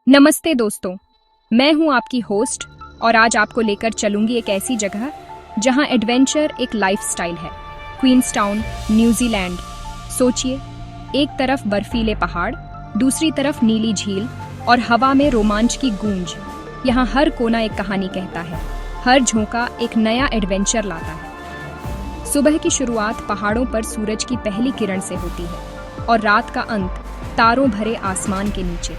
नमस्ते दोस्तों, मैं हूं आपकी होस्ट और आज आपको लेकर चलूंगी एक ऐसी जगह जहां एडवेंचर एक लाइफस्टाइल है। Queenstown, New Zealand. सोचिए, एक तरफ बर्फीले पहाड़, दूसरी तरफ नीली झील और हवा में रोमांच की गूंज। यहां हर कोना एक कहानी कहता है, हर झोंका एक नया एडवेंचर लाता है। सुबह की शुरुआत पहाड़ों पर सूरज की पहली किरण से होती है और रात का अंत तारों भरे आसमान के नीचे।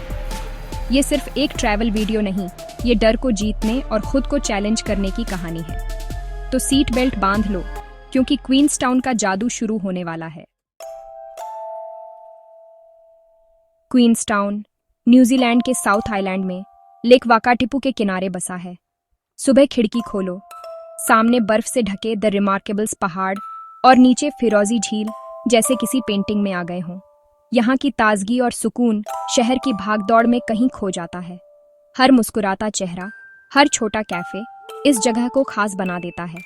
ये सिर्फ एक ट्रैवल वीडियो नहीं, ये डर को जीतने और खुद को चैलेंज करने की कहानी है। तो सीट बेल्ट बांध लो, क्योंकि क्वींसटाउन का जादू शुरू होने वाला है। क्वींसटाउन, न्यूजीलैंड के साउथ आइलैंड में लेक वाकाटिपू के किनारे बसा है। सुबह खिड़की खोलो, सामने बर्फ से ढके द रिमार्केबल्स पहाड़ और नीचे फिरोजी झील जैसे किसी पेंटिंग में आ गए हों। यहाँ की ताजगी और सुकून शहर की भागदौड़ में कहीं खो जाता है। हर मुस्कुराता चेहरा, हर छोटा कैफे इस जगह को खास बना देता है।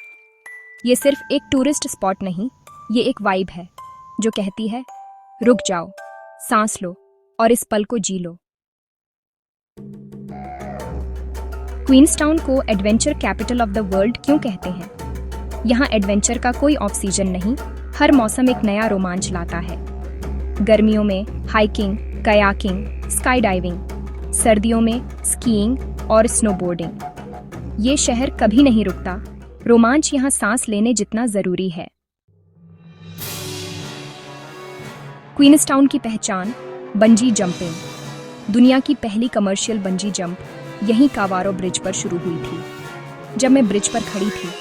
ये सिर्फ एक टूरिस्ट स्पॉट नहीं, ये एक वाइब है जो कहती है, रुक जाओ, सांस लो और इस पल को जी लो। क्वींसटाउन को adventure capital of the world क्यों कहते हैं? यहाँ एडवेंचर का कोई ऑफ सीजन नहीं, हर मौसम एक नया रोमांच लाता है। गर्मियों में हाइकिंग, कयाकिंग, स्काई डाइविंग, सर्दियों में स्कीइंग और स्नोबोर्डिंग। ये शहर कभी नहीं रुकता, रोमांच यहाँ सांस लेने जितना जरूरी है। क्वींसटाउन की पहचान बंजी जंपिंग। दुनिया की पहली कमर्शियल बंजी जंप यहीं कावारो ब्रिज पर शुरू हुई थी। जब मैं ब्रिज पर खड़ी थी,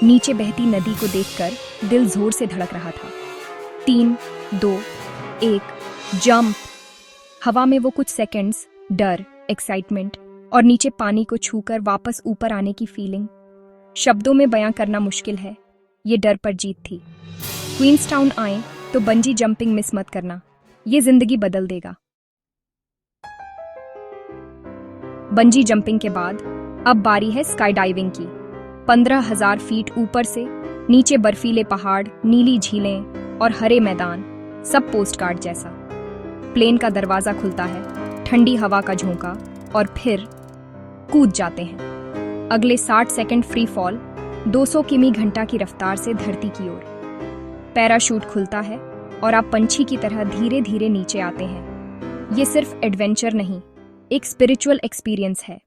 नीचे बहती नदी को देखकर दिल जोर से धड़क रहा था। 3, 2, 1 जंप। हवा में वो कुछ सेकंड्स, डर, एक्साइटमेंट और नीचे पानी को छूकर वापस ऊपर आने की फीलिंग शब्दों में बयां करना मुश्किल है। ये डर पर जीत थी। क्वींसटाउन आए तो बंजी जंपिंग मिस मत करना, ये जिंदगी बदल देगा। बंजी जंपिंग के बाद अब बारी है स्काई डाइविंग की। 15,000 फीट ऊपर से नीचे बर्फीले पहाड़, नीली झीलें और हरे मैदान, सब पोस्टकार्ड जैसा। प्लेन का दरवाजा खुलता है, ठंडी हवा का झोंका और फिर कूद जाते हैं। अगले 60 सेकंड फ्री फॉल, 200 किमी घंटा की रफ्तार से धरती की ओर। पैराशूट खुलता है और आप पंछी की तरह धीरे धीरे नीचे आते हैं। ये सिर्फ एडवेंचर नहीं, एक स्पिरिचुअल एक्सपीरियंस है।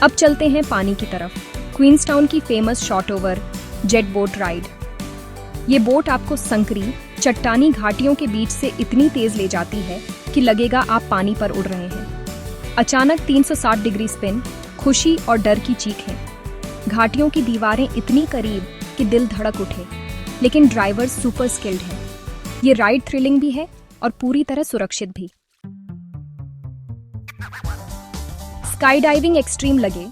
अब चलते हैं पानी की तरफ। क्वींसटाउन की famous shot over jet boat ride. ये बोट आपको संकरी, चट्टानी घाटियों के बीच से इतनी तेज ले जाती है कि लगेगा आप पानी पर उड़ रहे हैं। अचानक 360 डिग्री स्पिन, खुशी और डर की चीखें। घाटियों की दीवारें इतनी करीब कि दिल धड़क उठे, लेकिन ड्राइवर सुपर स्किल्ड है। ये राइड थ्रिलिंग भी है और पूरी तरह सुरक्षित भी। स्काई डाइविंग एक्सट्रीम लगे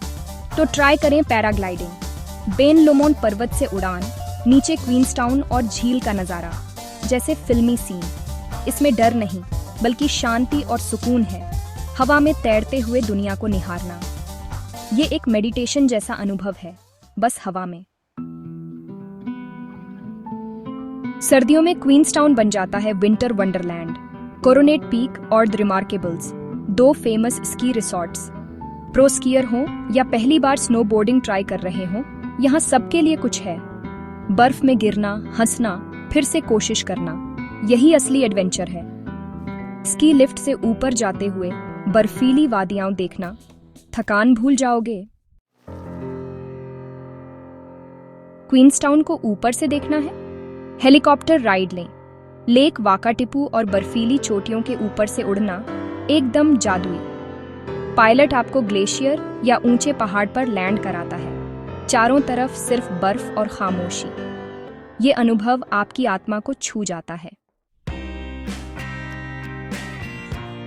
तो ट्राई करें पैराग्लाइडिंग। बेन लोमोन पर्वत से उड़ान, नीचे क्वींसटाउन और झील का नजारा, जैसे फिल्मी सीन। इसमें डर नहीं, बल्कि शांति और सुकून है। हवा में तैरते हुए दुनिया को निहारना, ये एक मेडिटेशन जैसा अनुभव है, बस हवा में। सर्दियों में क्वींसटाउन बन जाता है विंटर वंडरलैंड। कोरोनेट पीक और the Remarkables, 2 famous ski resorts. Pro skier हो या पहली बार स्नोबोर्डिंग ट्राई कर रहे हो, यहाँ सबके लिए कुछ है। बर्फ में गिरना, हंसना, फिर से कोशिश करना, यही असली एडवेंचर है। स्की लिफ्ट से ऊपर जाते हुए बर्फीली वादियां देखना, थकान भूल जाओगे। क्वींसटाउन को ऊपर से देखना है? हेलीकॉप्टर राइड लें। लेक वाकाटिपू और बर्फीली चोटियों के ऊपर से उड़ना एकदम जादुई। पायलट आपको ग्लेशियर या ऊंचे पहाड़ पर लैंड कराता है। चारों तरफ सिर्फ बर्फ और खामोशी। ये अनुभव आपकी आत्मा को छू जाता है।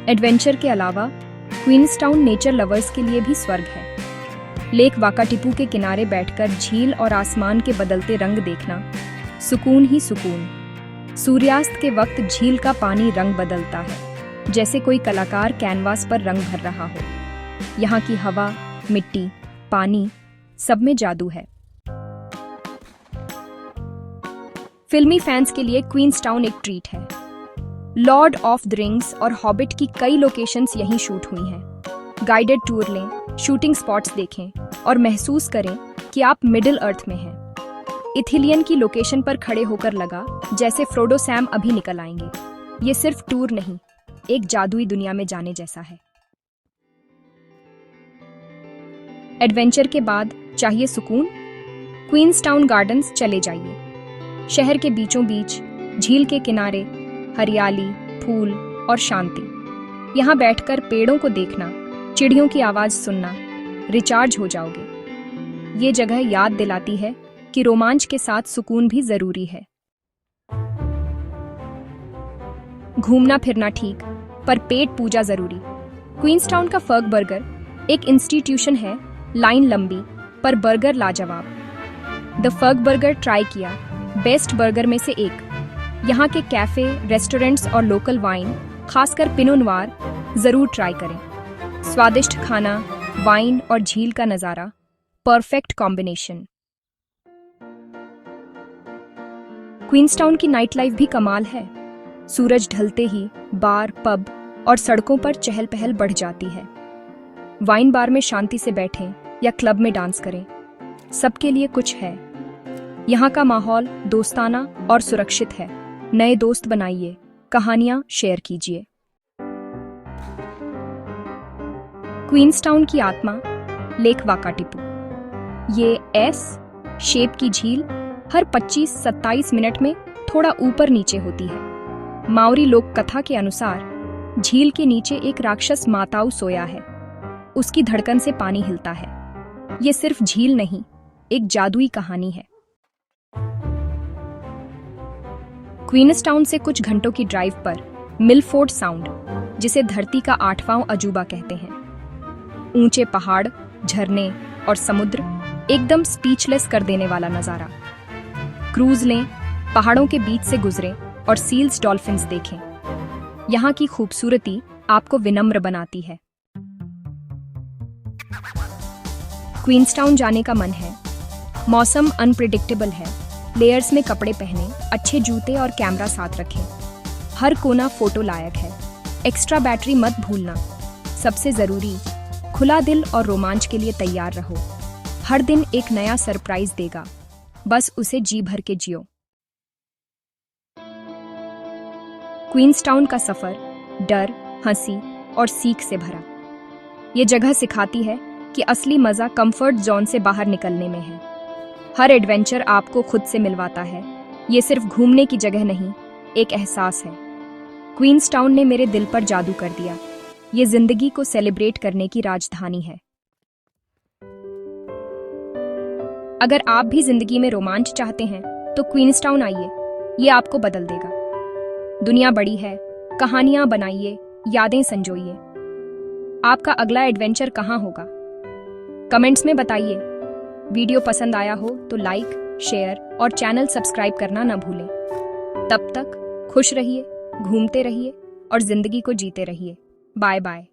एडवेंचर के अलावा क्वींसटाउन नेचर लवर्स के लिए भी स्वर्ग है। लेक वाकाटिपू के किनारे बैठकर झील और आसमान के बदलते रंग देखना, सुकून ही सुकून। सूर्यास्त के वक्त झील का पानी रंग बदलता है, जैसे कोई कलाकार कैनवास पर रंग भर रहा हो। यहाँ की हवा, मिट्टी, पानी, सब में जादू है। फिल्मी फैंस के लिए क्वींसटाउन एक ट्रीट है। लॉर्ड ऑफ द रिंग्स और हॉबिट की कई लोकेशंस यहीं शूट हुई हैं। गाइडेड टूर लें, शूटिंग स्पॉट्स देखें और महसूस करें कि आप मिडिल अर्थ में हैं। इथिलियन की लोकेशन पर खड़े होकर लगा जैसे फ्रोडो सैम अभी निकल आएंगे। ये सिर्फ टूर नहीं, एक जादुई दुनिया में जाने जैसा है। एडवेंचर के बाद चाहिए सुकून? क्वींसटाउन गार्डन्स चले जाइए। शहर के बीचों बीच, झील के किनारे, हरियाली, फूल और शांति। यहाँ बैठकर पेड़ों को देखना, चिड़ियों की आवाज सुनना, रिचार्ज हो जाओगे। ये जगह याद दिलाती है कि रोमांच के साथ सुकून भी जरूरी है। घूमना फिरना ठीक, पर पेट पूजा जरूरी। क्वींसटाउन का फर्ग बर्गर एक इंस्टीट्यूशन है, लाइन लंबी पर बर्गर लाजवाब। द फर्ग बर्गर ट्राई किया, बेस्ट बर्गर में से एक। यहाँ के कैफे, रेस्टोरेंट्स और लोकल वाइन, खासकर पिनो नोयर, जरूर ट्राई करें। स्वादिष्ट खाना, वाइन और झील का नजारा, परफेक्ट कॉम्बिनेशन। क्वींसटाउन की नाइट लाइफ भी कमाल है। सूरज ढलते ही बार, पब और सड़कों पर चहल पहल बढ़ जाती है। वाइन बार में शांति से बैठें या क्लब में डांस करें, सबके लिए कुछ है। यहाँ का माहौल दोस्ताना और सुरक्षित है। नए दोस्त बनाइए, कहानियां शेयर कीजिए। क्वींसटाउन की आत्मा, लेक वाकाटिपु। ये एस शेप की झील हर 25-27 मिनट में थोड़ा ऊपर नीचे होती है। माओरी लोक कथा के अनुसार झील के नीचे एक राक्षस माताऊ सोया है। उसकी धड़कन से पानी हिलता है। ये सिर्फ झील नहीं, एक जादुई कहानी है। क्वींसटाउन से कुछ घंटों की ड्राइव पर मिलफोर्ड साउंड, जिसे धरती का 8वां अजूबा कहते हैं। ऊंचे पहाड़, झरने और समुद्र, एकदम स्पीचलेस कर देने वाला नजारा। क्रूज लें, पहाड़ों के बीच से गुजरें और सील्स डॉल्फिन्स देखें। यहाँ की खूबसूरती आपको विनम्र बनाती है। क्वींसटाउन जाने का मन है? मौसम अनप्रिडिक्टेबल है। लेयर्स में कपड़े पहने, अच्छे जूते और कैमरा साथ रखें। हर कोना फोटो लायक है। एक्स्ट्रा बैटरी मत भूलना। सबसे जरूरी, खुला दिल और रोमांच के लिए तैयार रहो। हर दिन एक नया सरप्राइज देगा, बस उसे जी भर के जियो। क्वींसटाउन का सफर डर, हंसी और सीख से भरा। ये जगह सिखाती है कि असली मजा कंफर्ट जोन से बाहर निकलने में है। हर एडवेंचर आपको खुद से मिलवाता है। ये सिर्फ घूमने की जगह नहीं, एक एहसास है। क्वींसटाउन ने मेरे दिल पर जादू कर दिया। ये जिंदगी को सेलिब्रेट करने की राजधानी है। अगर आप भी जिंदगी में रोमांच चाहते हैं तो क्वींसटाउन आइए, ये आपको बदल देगा। दुनिया बड़ी है, कहानियां बनाइए, यादें संजोइए। आपका अगला एडवेंचर कहाँ होगा? कमेंट्स में बताइए। वीडियो पसंद आया हो तो लाइक, शेयर और चैनल सब्सक्राइब करना न भूलें। तब तक खुश रहिए, घूमते रहिए और जिंदगी को जीते रहिए। Bye bye.